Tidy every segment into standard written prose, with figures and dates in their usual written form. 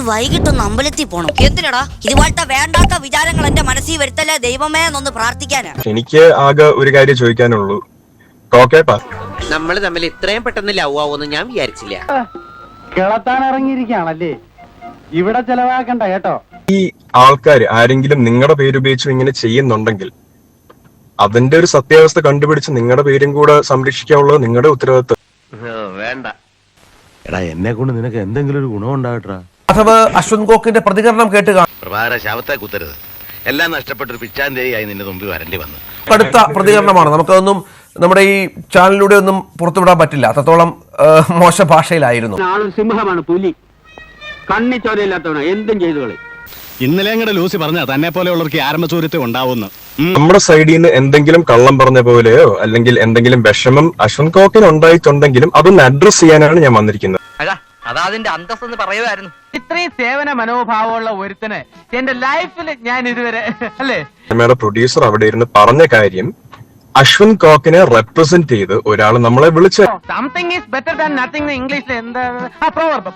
ഇന്ന് വൈകിട്ടൊന്ന് അമ്പലത്തിൽ പോണം. എന്തിനടാ? ഇതുപോലത്തെ വേണ്ടാത്ത വിചാരങ്ങൾ എന്റെ മനസ്സിൽ വരുത്തല്ലേ ദൈവമേ എന്നൊന്ന് പ്രാർത്ഥിക്കാനാ. എനിക്ക് ആകെ ഒരു കാര്യം ചോദിക്കാനുള്ളൂ, നമ്മൾ തമ്മിൽ ഇത്രയും പെട്ടെന്ന് ലവ് ആവുമെന്ന് ഞാൻ വിചാരിച്ചില്ല. കിളത്താൻ ഇറങ്ങിയിരിക്കുകയാണല്ലേ, ഇവിടെ ചെലവാക്കണ്ട കേട്ടോ. ഈ ആൾക്കാർ ആരെങ്കിലും നിങ്ങളുടെ പേരുപയോഗിച്ച് ഇങ്ങനെ ചെയ്യുന്നുണ്ടെങ്കിൽ അതിന്റെ ഒരു സത്യാവസ്ഥ കണ്ടുപിടിച്ച് നിങ്ങളുടെ പേരും കൂടെ സംരക്ഷിക്കാനുള്ളത് നിങ്ങളുടെ ഉത്തരവാദിത്വം. വേണ്ട എടാ, എന്നെ കൊണ്ട് നിനക്ക് എന്തെങ്കിലും ഒരു ഗുണം ഉണ്ടാകട്ടാ. അഥവാ അശ്വന്ത് ഗോക്കിന്റെ പ്രതികരണം കേട്ട് പ്രഭാര ശവത്തെ കുത്തരുത്, എല്ലാം നഷ്ടപ്പെട്ടൊരു പിച്ചാന്തേയായി നിന്റെ മുമ്പിൽ വരേണ്ടി വന്നു. കടുത്ത പ്രതികരണമാണ്. നമുക്കതൊന്നും നമ്മുടെ ഈ ചാനലിലൂടെ ഒന്നും പുറത്തുവിടാൻ പറ്റില്ല, അത്രത്തോളം മോശ ഭാഷയിലായിരുന്നു. ആളൊരു സിംഹമാണ്, പുലി, കണ്ണി ചോരയില്ലാത്തവണ എന്തും ചെയ്തോളി. ഇന്നലെ അങ്ങടെ ലൂസി പറഞ്ഞ തന്നെ പോലെയുള്ളവർക്ക് ആരംഭചോരത്തെ ഉണ്ടാവുന്നു. നമ്മുടെ സൈഡിൽ നിന്ന് എന്തെങ്കിലും കള്ളം പറഞ്ഞ പോലെയോ അല്ലെങ്കിൽ എന്തെങ്കിലും വിഷമം അശ്വന്ത് ഗോക്കിന് ഉണ്ടായിട്ടുണ്ടെങ്കിലും അതൊന്ന് അഡ്രസ് ചെയ്യാനാണ് ഞാൻ വന്നിരിക്കുന്നത്. അതാതിന്റെ അന്തസ്സെന്ന് പറയുമായിരുന്നു. ഇത്രയും സേവന മനോഭാവമുള്ള ഒരുത്തനെ എന്റെ ലൈഫിൽ ഞാൻ ഇതുവരെ അല്ലേ. സിനിമയുടെ പ്രൊഡ്യൂസർ അവിടെ ഇരുന്ന് പറഞ്ഞ കാര്യം, അശ്വന്ത് ഗോക്കിനെ റെപ്രസെന്റ് ചെയ്ത് ഒരാൾ നമ്മളെ വിളിച്ച something is better than nothing ഇംഗ്ലീഷിൽ എന്താ പ്രോവർബ്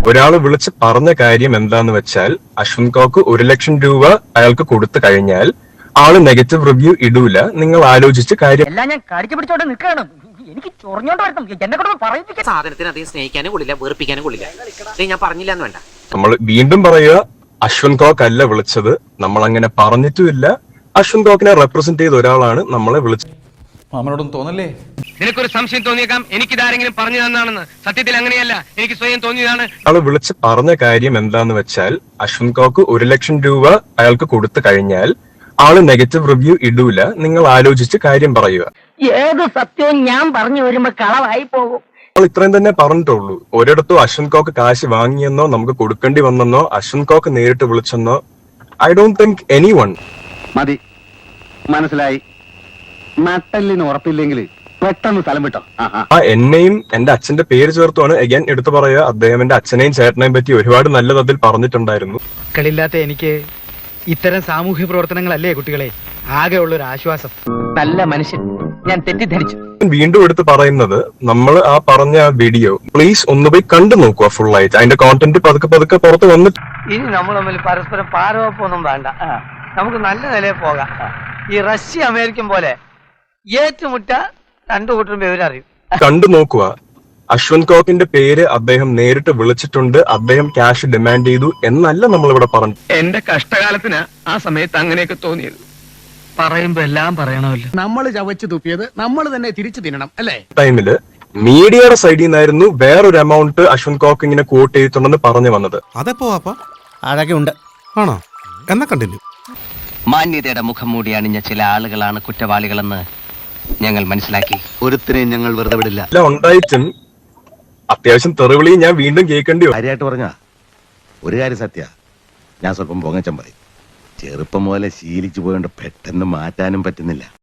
ഒരാള് വിളിച്ച് പറഞ്ഞ കാര്യം എന്താന്ന് വെച്ചാൽ, അശ്വന്ത് ഗോക്ക് 1 ലക്ഷം രൂപ അയാൾക്ക് കൊടുത്തു കഴിഞ്ഞാൽ ആള് നെഗറ്റീവ് റിവ്യൂ ഇടൂല, നിങ്ങൾ ആലോചിച്ച് കാര്യം. എല്ലാം ഞാൻ കടിച്ചു പിടിച്ചോണ്ട് നിൽക്കണം, എനിക്ക് ചൊറിഞ്ഞോണ്ട് വരണം, എന്നെ കൊണ്ട് പറയിപ്പിക്കാൻ. സാധനത്തിന് അധികം സ്നേഹിക്കാനും കൊള്ളില്ല, വെറുപ്പിക്കാനും കൊള്ളില്ല. ഞാൻ പറഞ്ഞില്ല എന്ന് വേണ്ട. നമ്മൾ വീണ്ടും പറയുക, അശ്വന്ത് ഗോക്ക് അല്ല വിളിച്ചത്, നമ്മൾ അങ്ങനെ പറഞ്ഞിട്ടുമില്ല. അശ്വന്ത് ഗോക്കിനെ റെപ്രസെന്റ് ചെയ്ത ഒരാളാണ് നമ്മളെ വിളിച്ചത്. മാമനോടൊന്നും തോന്നല്ലേ? നിനക്കൊരു സംശയം തോന്നിയേക്കാം എനിക്കിതാരെങ്കിലും പറഞ്ഞു തന്നാണെന്ന്. സത്യത്തിൽ അങ്ങനെയല്ല, എനിക്ക് സ്വയം തോന്നിയതാണ്. ആള് വിളിച്ച് പറഞ്ഞ കാര്യം എന്താന്ന് വെച്ചാൽ, അശ്വന്ത് ഗോക്ക് 1 ലക്ഷം രൂപ അയാൾക്ക് കൊടുത്തു കഴിഞ്ഞാൽ ആള് നെഗറ്റീവ് റിവ്യൂ ഇടൂല, നിങ്ങൾ ആലോചിച്ച് കാര്യം പറയുക. ഏത് സത്യവും ഞാൻ പറഞ്ഞു വരുമ്പോ കളവായി പോകും. നമ്മൾ ഇത്രയും തന്നെ പറഞ്ഞിട്ടുള്ളൂ. ഒരിടത്തും അശ്വന്ത് ഗോക്ക് കാശ് വാങ്ങിയെന്നോ നമുക്ക് കൊടുക്കേണ്ടി വന്നെന്നോ അശ്വന്ത് ഗോക്ക് നേരിട്ട് വിളിച്ചെന്നോ I don't think any one. മതി, മനസ്സിലായി. നട്ടലിന് ഉറപ്പില്ലെങ്കിൽ പെട്ടെന്ന് സ്ഥലം വിട്ടോ. എന്നെയും എന്റെ അച്ഛന്റെ പേര് ചേർത്തുമാണ് എഗൈൻ എടുത്തു പറയുക. അദ്ദേഹം എന്റെ അച്ഛനെയും ചേട്ടനെയും പറ്റി ഒരുപാട് നല്ലത് അതിൽ പറഞ്ഞിട്ടുണ്ടായിരുന്നു. മക്കളില്ലാത്ത എനിക്ക് ഇത്തരം സാമൂഹ്യ പ്രവർത്തനങ്ങളല്ലേ കുട്ടികളെ ആകെ ഉള്ളൊരു ആശ്വാസം. നല്ല മനുഷ്യൻ, ഞാൻ തെറ്റിദ്ധരിച്ചു. വീണ്ടും എടുത്ത് പറയുന്നത്, നമ്മൾ ആ പറഞ്ഞ വീഡിയോ പ്ലീസ് ഒന്ന് പോയി കണ്ടു നോക്കുക ഫുൾ ആയിട്ട്. അതിന്റെ കോണ്ടന്റ് പതുക്കെ പതുക്കെ പുറത്ത് വന്നിട്ട് ഇനി നമ്മൾ തമ്മിൽ പരസ്പരം പാരവപ്പൊന്നും വേണ്ട, നമുക്ക് നല്ല നിലയിൽ പോകാം. ഈ റഷ്യ അമേരിക്കൻ പോലെ ഏറ്റുമുട്ട രണ്ടു കൂട്ടരും വിവരം അറിയും. കണ്ടു നോക്കുക. അശ്വന്ത് ഗോക്കിന്റെ പേര് അദ്ദേഹം നേരിട്ട് വിളിച്ചിട്ടുണ്ട്, അദ്ദേഹം ക്യാഷ് ഡിമാൻഡ് ചെയ്തു എന്നല്ല നമ്മളിവിടെ പറഞ്ഞു. എന്റെ കഷ്ടകാലത്തിന് ആ സമയത്ത് അങ്ങനെയൊക്കെ തോന്നിയത്. പറയുമ്പോ എല്ലാം പറയണമല്ലോ. നമ്മൾ ചവച്ചു തുപ്പിയത് നമ്മൾ തന്നെ തിരിച്ചു തിന്നണം അല്ലേ. ടൈമില് മീഡിയയുടെ സൈഡിൽ നിന്നായിരുന്നു വേറൊരു എമൗണ്ട് അശ്വന്ത് ഗോക്ക് ഇങ്ങനെ കോട്ട് ചെയ്തിട്ടുണ്ടെന്ന് പറഞ്ഞു വന്നത്. അതെപ്പോ അതൊക്കെ ഉണ്ട് ആണോ? എന്നാ കണ്ടിന്യൂ. മാന്യതയുടെ മുഖം മൂടി അണിഞ്ഞ ചില ആളുകളാണ് കുറ്റവാളികളെന്ന് ഞങ്ങൾ മനസ്സിലാക്കി. ഒരുത്തിനെയും ഞങ്ങൾ വെറുതെ വിടില്ല. എല്ലാം ഉണ്ടായിട്ടും അത്യാവശ്യം തെറിവിളി ഞാൻ വീണ്ടും കേൾക്കേണ്ടി വരും. കാര്യമായിട്ട് പറഞ്ഞ ഒരു കാര്യം സത്യ, ഞാൻ സ്വല്പം പൊങ്ങച്ചം പറയും. ചെറുപ്പം മുതലേ ശീലിച്ചു പോയോണ്ട് പെട്ടെന്ന് മാറ്റാനും പറ്റുന്നില്ല.